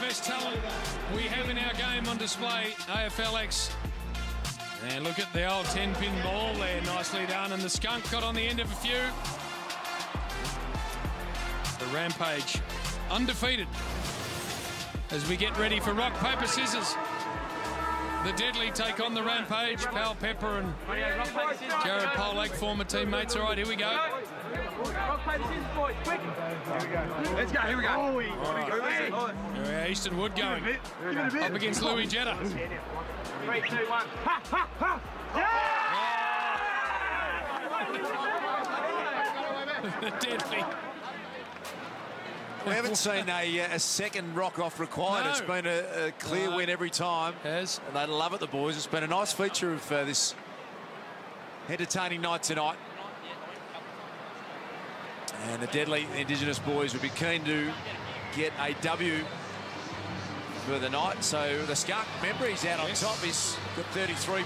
best talent we have in our game on display, AFLX. And look at the old 10-pin ball there, nicely done. And the skunk got on the end of a few. The Rampage undefeated as we get ready for rock, paper, scissors. The Deadly take on the Rampage. Pal Pepper and Jared Polak, former teammates. All right, here we go. Rock, paper, scissors, boys, quick. Here we go. Let's go, here we go. Right. Easton Wood going up against Louis Jetta. 3, 2, 1. Ha, ha, ha. Yeah! The Deadly. We haven't seen a second rock-off required. No. It's been a clear win every time. Has. And they love it, the boys. It's been a nice feature of this entertaining night tonight. And the Deadly Indigenous boys would be keen to get a W for the night. So the skunk, remember, he's out on top. He's got 33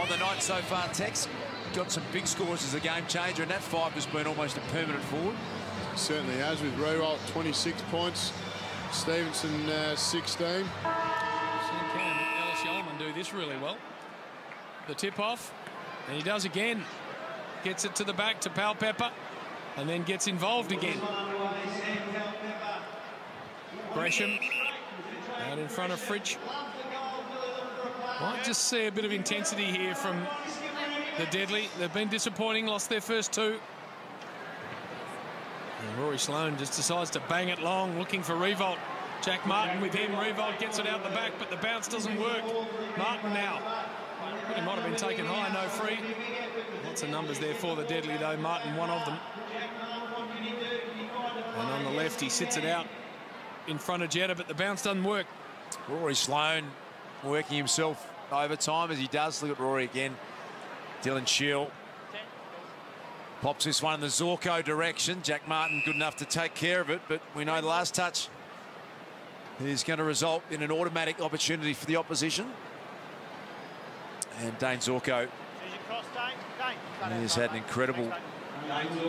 on the night so far. Tex got some big scores as a game changer, and that 5 has been almost a permanent forward. Certainly has, with Rewalt 26 points, Stevenson 16. Ellis Yeoman do this really well. The tip off, and he does again. Gets it to the back to Pal Pepper, and then gets involved again. Gresham out in front of Fridge. Might just see a bit of intensity here from the Deadly. They've been disappointing, lost their first 2. And Rory Sloane just decides to bang it long, looking for Revolt. Jack Martin with him. Revolt gets it out the back, but the bounce doesn't work. Martin now. He might have been taken high, no free. Lots of numbers there for the Deadly, though. Martin, one of them. And on the left, he sits it out in front of Jetta, but the bounce doesn't work. Rory Sloane working himself over time as he does. Look at Rory again. Dylan Shield pops this one in the Zorko direction. Jack Martin good enough to take care of it, but we know the last touch is going to result in an automatic opportunity for the opposition. And Dane Zorko has had an incredible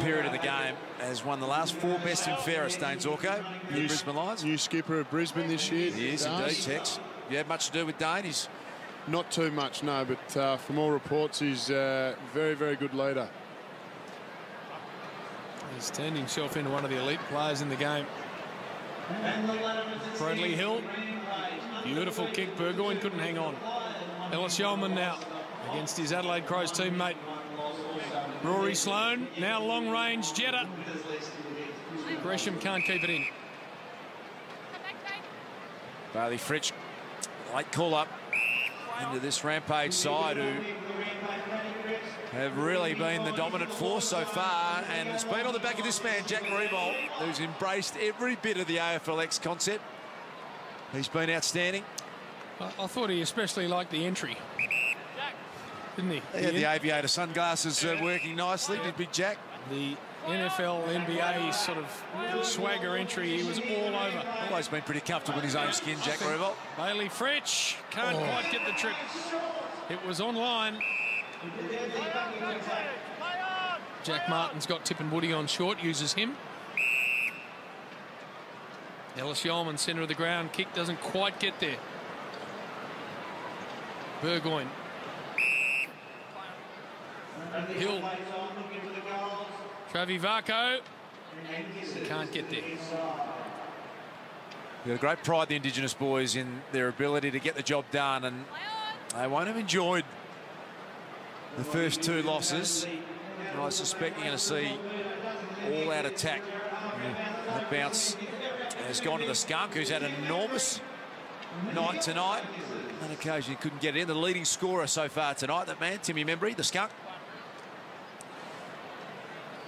period of the game. Has won the last 4 best and fairest, Dane Zorko, the Brisbane Lions. New skipper of Brisbane this year. He is indeed, Tex. You had much to do with Dane? He's not too much, no, but from all reports, he's a very, very good leader. He's turned himself into one of the elite players in the game. Bradley Hill, beautiful kick. Burgoyne couldn't hang on. Ellis Yeoman now against his Adelaide Crows teammate Rory Sloane. Now long range Jetta. Gresham can't keep it in. Bailey Fritsch, late call up into this Rampage side, who have really been the dominant force so far, and it's been on the back of this man, Jack Revolt, who's embraced every bit of the AFLX concept. He's been outstanding. I thought he especially liked the entry, didn't he? He had the aviator sunglasses working nicely, did Big Jack. The NFL, NBA sort of swagger entry, he was all over. Always been pretty comfortable in his own skin, Jack Revolt. Bailey Fritsch can't quite get the trip. It was online. Jack Martin's got Tip and Woody on short, uses him. Ellis Yeoman, centre of the ground, kick doesn't quite get there. Burgoyne. Hill. Travi Varco. Can't get there. We've got a great pride, the Indigenous boys, in their ability to get the job done, and they won't have enjoyed the first 2 losses. And I suspect you're going to see all-out attack. That bounce has gone to the skunk, who's had an enormous night tonight. On occasion, he couldn't get it in. The leading scorer so far tonight, that man, Timmy Membry, the skunk.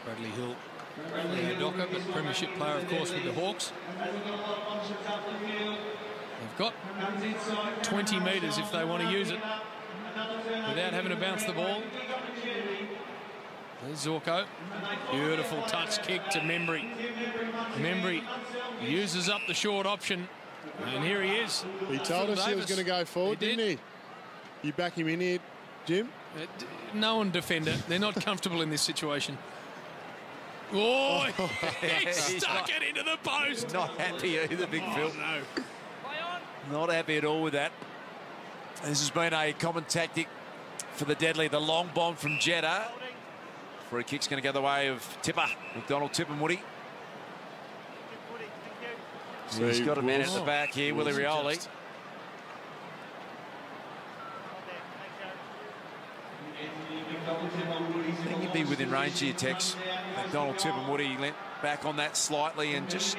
Bradley Hill, Docker, but premiership player, of course, with the Hawks. They've got 20 metres if they want to use it without having to bounce the ball. There's Zorko. Beautiful touch kick to Membry. Membry uses up the short option, and here he is. He told us he was going to go forward, didn't he? You back him in here, Jim? No one defender. They're not comfortable in this situation. Oh, he stuck it into the post. Not happy either, Big Phil. No. Not happy at all with that. This has been a common tactic for the Deadly. The long bomb from Jeddah. Free kick's going to go the way of Tipper. McDonald, Tipper, Woody. So he's got a man at the back here, Willie Rioli. I think he'd be within range here, Tex. McDonald, Tipper, Woody leant back on that slightly and just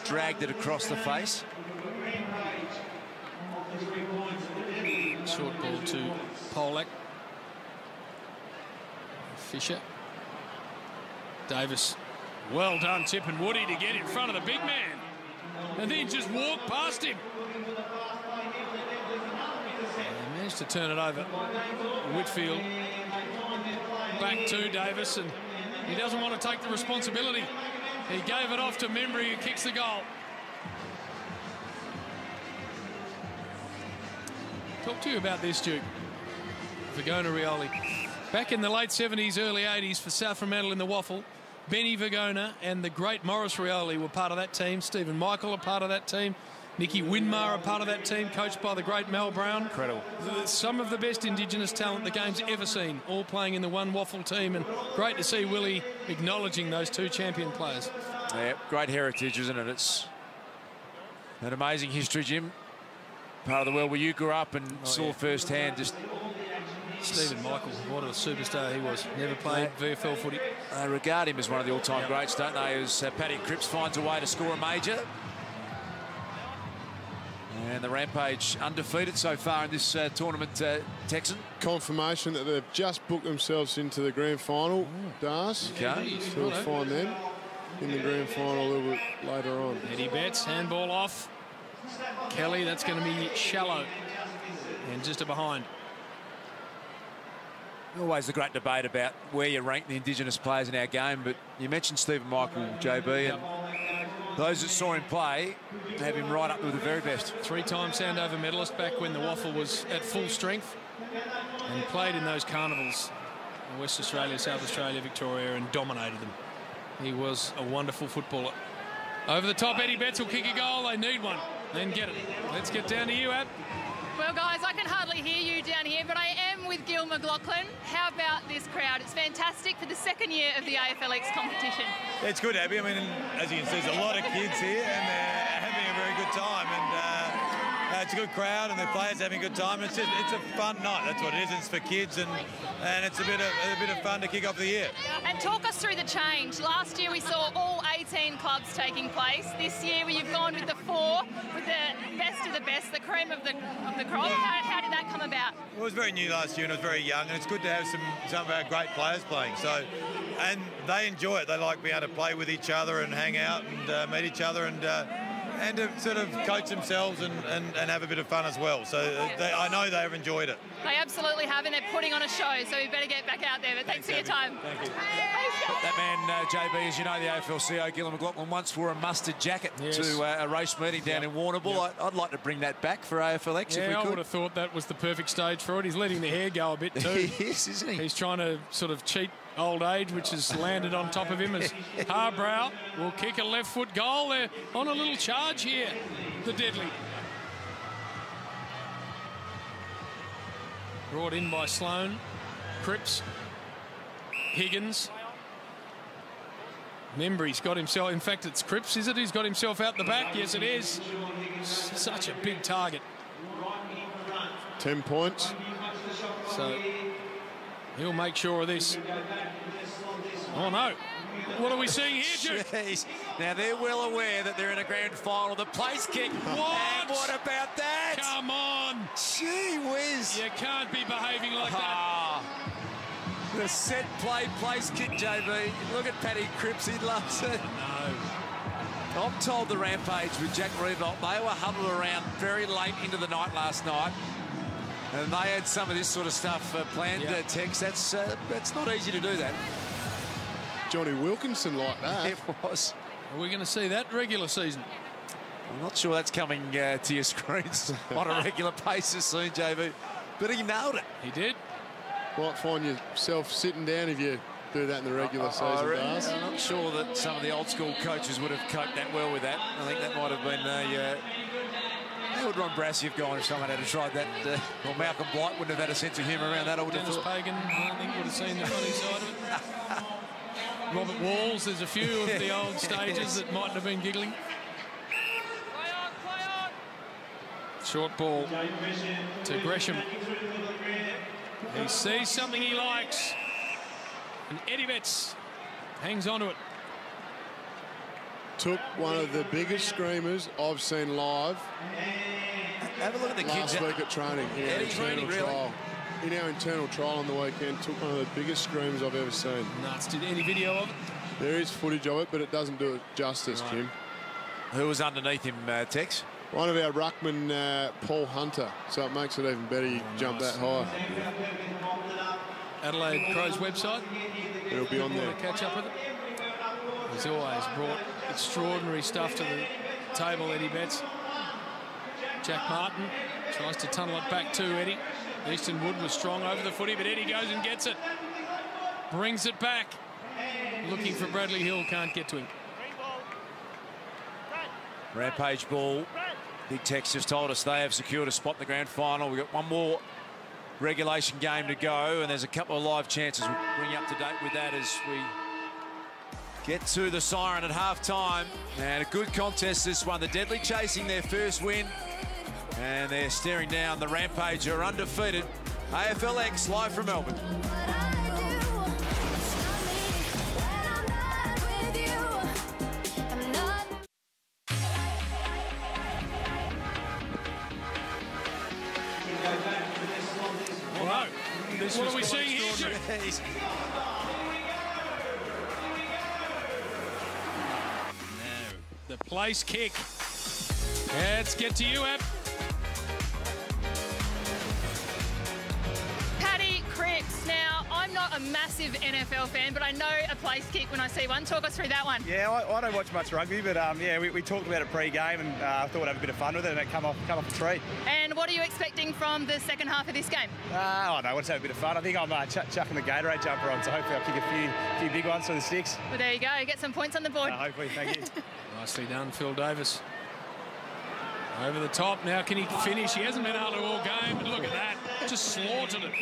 dragged it across the face. Short ball to Polak. Fisher. Davis. Well done, Tip and Woody, to get in front of the big man. And then just walk past him. And managed to turn it over. Whitfield. Back to Davis, and he doesn't want to take the responsibility. He gave it off to Membry, who kicks the goal. Talk to you about this, Duke. Vergona Rioli. Back in the late 70s, early 80s for South Fremantle in the Waffle, Benny Vergona and the great Morris Rioli were part of that team. Stephen Michael a part of that team. Nicky Winmar a part of that team, coached by the great Mel Brown. Incredible. Some of the best Indigenous talent the game's ever seen, all playing in the one Waffle team, and great to see Willie acknowledging those two champion players. Yeah, great heritage, isn't it? It's an amazing history, Jim. Part of the world where you grew up and saw firsthand just... Stephen Michael, what a superstar he was. Never played VFL footy. They regard him as one of the all-time greats, don't they? As Paddy Cripps finds a way to score a major. And the Rampage undefeated so far in this tournament, Texan. Confirmation that they've just booked themselves into the grand final, Dars. Okay. So we'll find them in the grand final a little bit later on. Eddie Betts, handball off. Kelly, that's going to be shallow. And just a behind. Always the great debate about where you rank the Indigenous players in our game, but you mentioned Stephen Michael, JB, and those that saw him play have him right up with the very best. Three-time Sandover medalist back when the Waffle was at full strength, and played in those carnivals in West Australia, South Australia, Victoria, and dominated them. He was a wonderful footballer. Over the top, Eddie Betts will kick a goal. They need one. Then get it. Let's get down to you, Ab. Well, guys, I can hardly hear you down here, but I am with Gil McLaughlin. How about this crowd? It's fantastic for the second year of the AFLX competition. Yeah, it's good, Abby. I mean, as you can see, there's a lot of kids here, and they're having a very good time. And it's a good crowd, and the players having a good time. It's a fun night. That's what it is. It's for kids, and it's a bit of fun to kick off the year. And talk us through the change. Last year we saw all 18 clubs taking place. This year you've gone with the 4, with the best of the best, the cream of the crop. How did that come about? Well, it was very new last year, and it was very young, and it's good to have some of our great players playing. So, and they enjoy it. They like being able to play with each other and hang out and meet each other and to sort of coach themselves and have a bit of fun as well. So I know they've enjoyed it. They absolutely have, and they're putting on a show, so we better get back out there. But thanks for your time. Thank you. That man, JB, as you know, the AFL-CIO, Gillon McLaughlin, once wore a mustard jacket to a race meeting down in Warrnambool. I'd like to bring that back for AFLX if we could. I would have thought that was the perfect stage for it. He's letting the hair go a bit too. He is, isn't he? He's trying to sort of cheat old age, which has landed on top of him as Harbrow will kick a left foot goal. They're on a little charge here, the Deadly. Brought in by Sloan, Cripps, Higgins. Membry's got himself, in fact it's Cripps, is it? He's got himself out the back. Yes, it is. Such a big target. 10 points. So he'll make sure of this. Oh no. What are we seeing here, Duke? Jeez. Now they're well aware that they're in a grand final. The place kick. What? And what about that? Come on. Gee whiz. You can't be behaving like that. The set play place kick, JB. Look at Paddy Cripps. He loves it. No. I'm told the Rampage with Jack Revolt, they were huddled around very late into the night last night. And they had some of this sort of stuff planned, Tex. That's not easy to do that. Johnny Wilkinson like that. It was. Are we going to see that regular season? I'm not sure that's coming to your screens on a regular basis soon, JB. But he nailed it. He did. Might find yourself sitting down if you do that in the regular season, Dars. I'm not sure that some of the old school coaches would have coped that well with that. I think that might have been How would Ron Brassey have gone if someone had tried that? Well, Malcolm Blight wouldn't have had a sense of humour around that. I would have Dennis thought. Pagan, I think, would have seen the funny side of it. Robert Walls, there's a few of the old stages that mightn't have been giggling. Short ball to Gresham. He sees something he likes. And Eddie Betts hangs on to it. Took one of the biggest screamers I've seen live Have a look at the kids. last week at training. In our internal trial. In our internal trial on the weekend, took one of the biggest screamers I've ever seen. Nuts. Did any video of it? There is footage of it, but it doesn't do it justice, Right. Kim. Who was underneath him, Tex? One of our ruckmen, Paul Hunter, so it makes it even better you jump that high. Adelaide Crows website. It'll be on there. Catch up with it. He's always brought extraordinary stuff to the table, Eddie Betts. Jack Martin tries to tunnel it back to Eddie. Easton Wood was strong over the footy, but Eddie goes and gets it. Brings it back. Looking for Bradley Hill, can't get to him. Rampage ball. Big Tex just told us they have secured a spot in the grand final. We've got one more regulation game to go, and there's a couple of live chances. We'll bring you up to date with that as we get to the siren at half-time. And a good contest, this one. The Deadly chasing their first win, and they're staring down the Rampage, who are undefeated. AFLX live from Melbourne. What are we seeing here? The place kick. Let's get to you, Ab. Paddy Cripps. Now, I'm not a massive NFL fan, but I know a place kick when I see one. Talk us through that one. Yeah, I don't watch much rugby, but yeah, we talked about it pre-game, and I thought we'd have a bit of fun with it, and it come off a treat. And what are you expecting from the second half of this game? Oh no, let's have a bit of fun. I think I'm chucking the Gatorade jumper on, so hopefully I'll kick a few big ones for the sticks. Well, there you go. Get some points on the board. Hopefully, thank you. Nicely done, Phil Davis. Over the top. Now, can he finish? He hasn't been able to all game, but look at that. Just slaughtered it.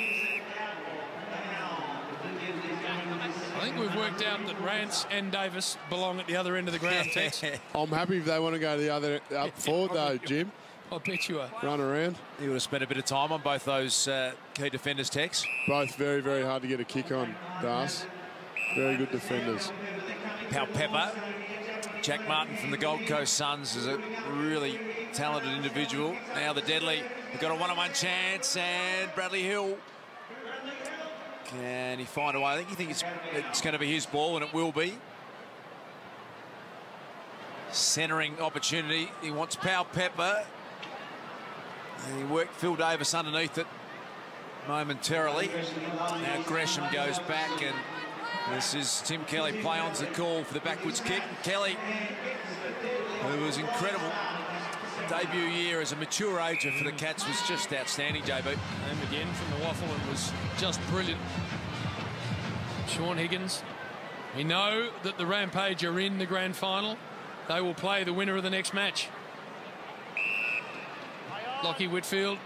I think we've worked out that Rance and Davis belong at the other end of the ground, Tex. I'm happy if they want to go to the other up forward, though, Jim. I bet you are. Run around. You would have spent a bit of time on both those key defenders, Tex. Both very, very hard to get a kick on, Das. Very good defenders. Pal Pepper. Jack Martin from the Gold Coast Suns is a really talented individual. Now the Deadly have got a one-on-one chance, and Bradley Hill. Can he find a way? I think he thinks it's going to be his ball, and it will be. Centering opportunity. He wants Pal Pepper. And he worked Phil Davis underneath it momentarily. Now Gresham goes back, and this is Tim Kelly. Play-on's the call for the backwards kick. Kelly, who was incredible. Debut year as a mature ager for the Cats, was just outstanding, JB. Home again from the waffle and was just brilliant. Sean Higgins. We know that the Rampage are in the grand final. They will play the winner of the next match. Lockie Whitfield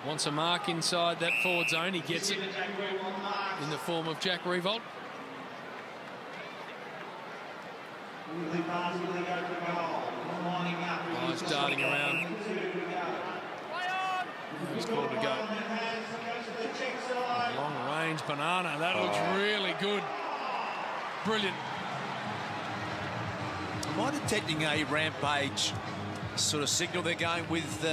wants a mark inside that forward zone. He gets it in the form of Jack Revolt. Guys darting around. He's called to go. Long range banana. That looks really good. Brilliant. Am I detecting a Rampage sort of signal they're going with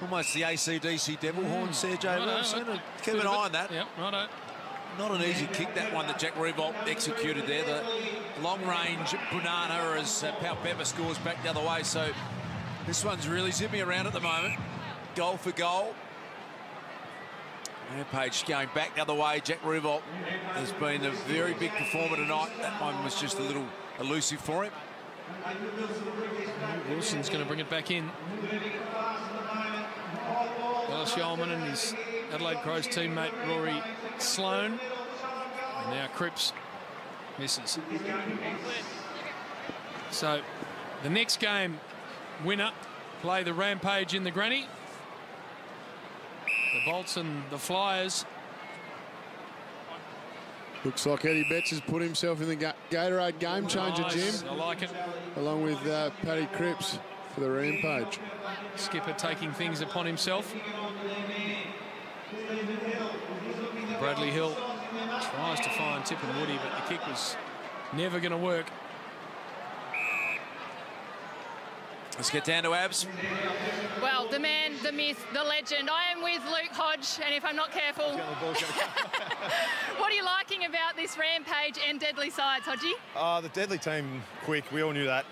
almost the AC/DC devil horns there, JB? Keep an eye on that. Yep, righto. Not an easy kick, that one that Jack Revolt executed there. The long-range banana as Pal Pepper scores back the other way. So this one's really zipping around at the moment. Goal for goal. Rampage going back the other way. Jack Revolt has been a very big performer tonight. That one was just a little elusive for him. Wilson's going to bring it back in. Dallas Yeoman and his Adelaide Crows teammate Rory Sloan. And now Cripps misses. So the next game winner play the Rampage in the granny. The Bolts and the Flyers. Looks like Eddie Betts has put himself in the Gatorade game changer, Nice. Jim. I like it. Along with Paddy Cripps for the Rampage. Skipper taking things upon himself. Bradley Hill tries to find Tip and Woody, but the kick was never going to work. Let's get down to Abs. Well, the man, the myth, the legend. I am with Luke Hodge, and if I'm not careful... What are you liking about this Rampage and Deadly sides, Hodgie? The Deadly team, quick. We all knew that.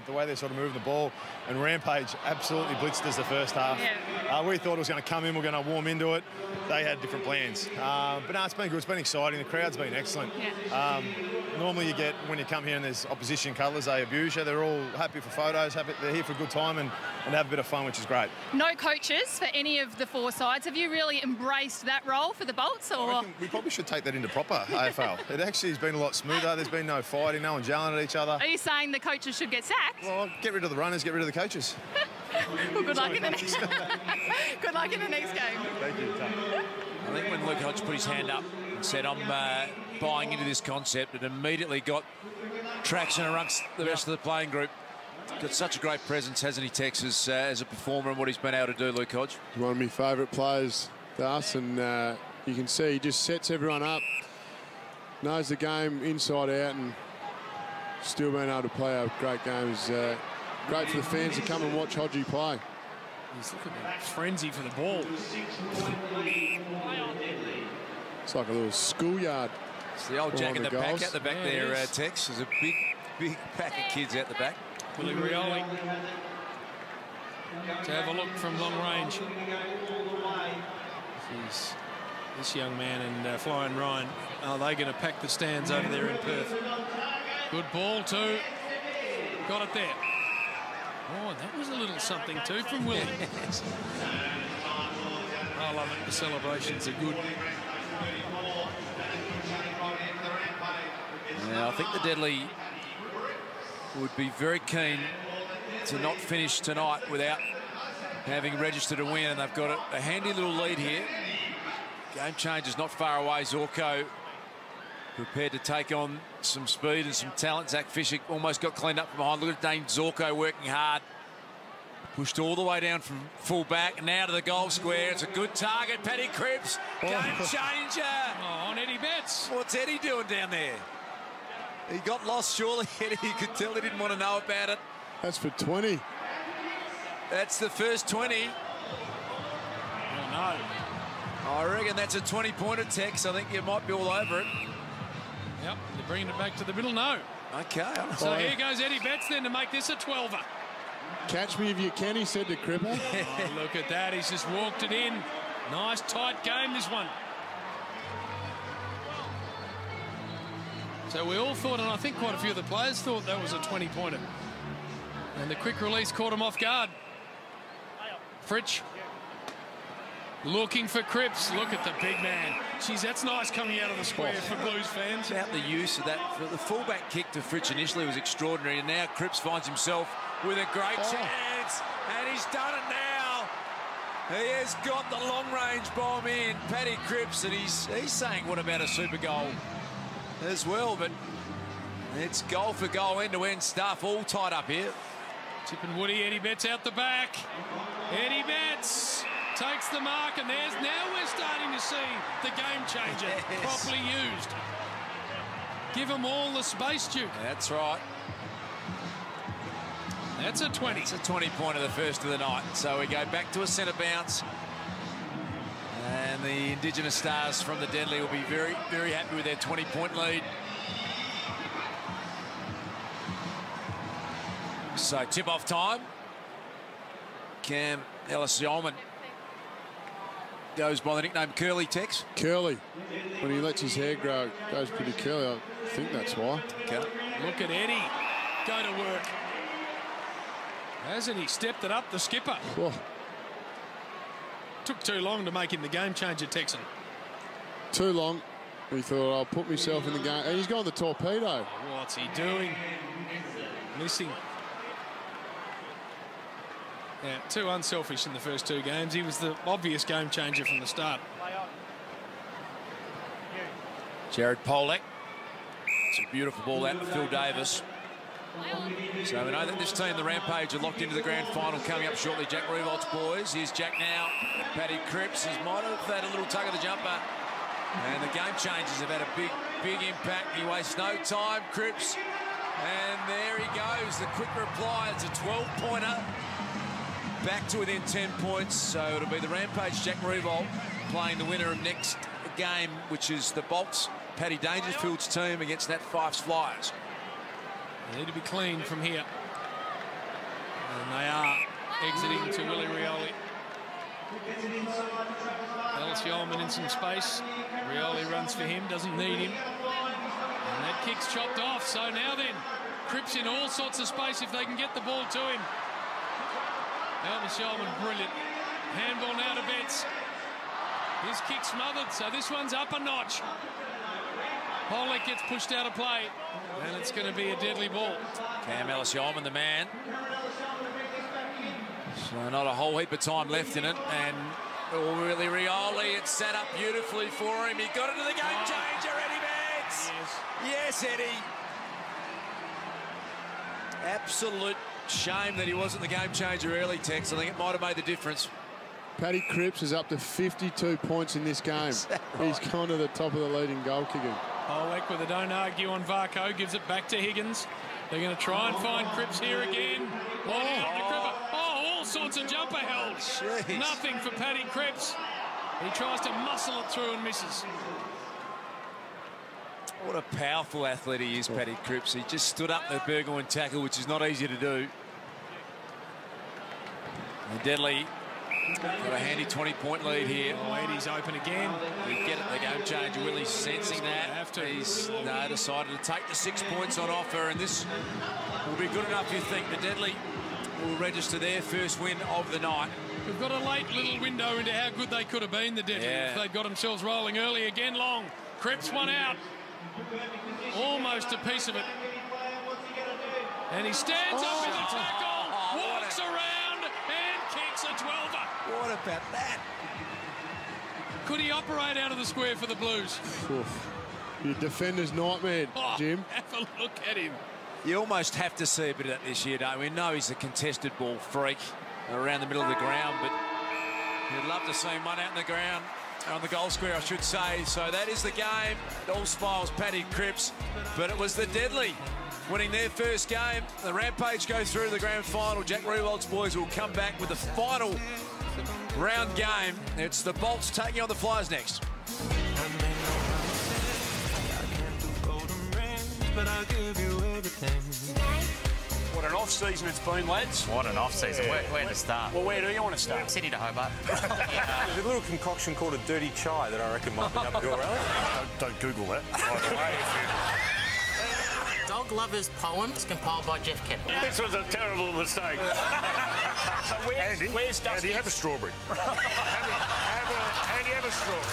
The way they're sort of moving the ball. And Rampage absolutely blitzed us the first half. Yeah. We thought it was going to come in. We're going to warm into it. They had different plans. But no, it's been good. It's been exciting. The crowd's been excellent. Yeah. Normally you get, when you come here and there's opposition colours, they abuse you. They're all happy for photos. They're here for a good time and have a bit of fun, which is great. No coaches for any of the four sides. Have you really embraced that role for the Bolts? Or? I reckon we probably should take that into proper AFL. It actually has been a lot smoother. There's been no fighting, no one yelling at each other. Are you saying the coaches should get sacked? Well, get rid of the runners, get rid of the coaches. Well, good luck in the next Good luck in the next game. Thank you. I think when Luke Hodge put his hand up and said, I'm buying into this concept, it immediately got traction amongst the rest of the playing group. Got such a great presence, hasn't he, Tex, as a performer and what he's been able to do, Luke Hodge? One of my favourite players, Das, and you can see he just sets everyone up, knows the game inside out, and still being able to play a great game is great for the fans to come and watch Hodgie play. He's looking at frenzy for the ball. It's like a little schoolyard. It's the old Jack in the Pack at the back there, Tex. There's a big pack of kids out the back. Willie Rioli to have a look from long range. This young man and Flying Ryan, are they going to pack the stands over there in Perth? Good ball too. Got it there. Oh, that was a little something too from Willie. I love it. The celebrations are good. Yeah, I think the Deadly would be very keen to not finish tonight without having registered a win, and they've got a handy little lead here. Game changer's not far away. Zorko prepared to take on some speed and some talent. Zach Fisher almost got cleaned up from behind. Look at Dane Zorko working hard. Pushed all the way down from full back. Now to the goal square. It's a good target. Paddy Cripps. Game changer. Oh, on Eddie Betts. What's Eddie doing down there? He got lost, surely. Eddie, you could tell he didn't want to know about it. That's for 20. That's the first 20. Oh, no. I reckon that's a 20-pointer, Tex. I think you might be all over it. Yep, they're bringing it back to the middle. No. Okay. So here goes Eddie Betts then to make this a 12er. Catch me if you can, he said to Cripper. Oh, look at that. He's just walked it in. Nice, tight game, this one. So we all thought, and I think quite a few of the players thought that was a 20-pointer. And the quick release caught him off guard. Fritsch looking for Cripps. Look at the big man. Jeez, that's nice coming out of the square for Blues fans. About the use of that. The fullback kick to Fritsch initially was extraordinary, and now Cripps finds himself with a great chance, and he's done it now. He has got the long-range bomb in, Paddy Cripps, and he's saying, what about a super goal as well? But it's goal for goal, end-to-end stuff, all tied up here. Tip and Woody, Eddie Betts out the back. Eddie Betts takes the mark, and now we're starting to see the game changer properly used. Give them all the space, Duke. That's right. That's a 20. It's a 20-pointer, the first of the night. So we go back to a centre bounce. And the Indigenous stars from the Deadly will be very, very happy with their 20-point lead. So tip-off time. Cam Ellis-Yolman goes by the nickname Curly, Tex. Curly. When he lets his hair grow, it goes pretty curly. I think that's why. Okay. Look at Eddie go to work. Hasn't he stepped it up, the skipper? Whoa. Took too long to make him the game changer, Texan. Too long. He thought, I'll put myself in the game. And he's gone the torpedo. What's he doing? Missing. Yeah, too unselfish in the first 2 games. He was the obvious game changer from the start. Jared Polek. It's a beautiful ball out to Phil Davis. So we know that this team, the Rampage, are locked into the grand final coming up shortly. Jack Revolt's boys. Here's Jack now. Paddy Cripps. He might have had a little tug of the jumper. And the game changers have had a big impact. He wastes no time, Cripps. And there he goes. The quick reply. It's a 12-pointer. Back to within 10 points. So it'll be the Rampage, Jack Revolt, playing the winner of next game, which is the Bolts, Paddy Dangerfield's team against Nat Fyfe's Flyers. They need to be clean from here. And they are exiting to Willie Rioli. Ellis Yeoman in some space. Rioli runs for him, doesn't need him. And that kick's chopped off. So now then, Cripps in all sorts of space if they can get the ball to him. Elvis Yeoman, brilliant. Handball now to Betts. His kick smothered, so this one's up a notch. Polek gets pushed out of play, and it's going to be a deadly ball. Cam Ellis Yeoman, the man. So not a whole heap of time left in it, and Willie Rioli, it's set up beautifully for him. He got into the game changer, Eddie Betts. Yes, Eddie. Absolute shame that he wasn't the game changer early, Tex. I think it might have made the difference. Paddy Cripps is up to 52 points in this game. Right? He's kind of the top of the leading goal kicker. Polek with a don't argue on Varco, gives it back to Higgins. They're going to try and find Cripps here again. All sorts of jumper held. Jeez. Nothing for Paddy Cripps. He tries to muscle it through and misses. What a powerful athlete he is, Paddy Cripps. He just stood up the Burgoyne tackle, which is not easy to do. And Deadly got a handy 20-point lead here. Oh, Eddie's open again. We get it, the game changer. Willie's sensing that. He's decided to take the 6 points on offer, and this will be good enough, you think. The Deadly will register their first win of the night. We've got a late little window into how good they could have been, the Deadly, if they'd got themselves rolling early. Again, Long. Cripps one out. Almost a piece of it. And he stands up in the tackle, walks around, and kicks a 12er. What about that? Could he operate out of the square for the Blues? Oof. Your defender's nightmare, Jim. Have a look at him. You almost have to see a bit of that this year, don't we? We know he's a contested ball freak around the middle of the ground, but you'd love to see him one out in the ground, on the goal square, I should say. So that is the game. All smiles, Paddy Cripps, but it was the Deadly winning their first game. The Rampage go through to the grand final. Jack Revolt's boys will come back with the final round game. It's the Bolts taking on the Flyers next. What an off-season it's been, lads. What an off-season. Where to start? Well, where do you want to start? Sydney to Hobart. There's a little concoction called a dirty chai that I reckon might be up your alley. Don't Google that. Dog Lovers Poems, compiled by Jeff Kettle. This was a terrible mistake. So where's Dusty? How do you have a strawberry? How do you have a strawberry?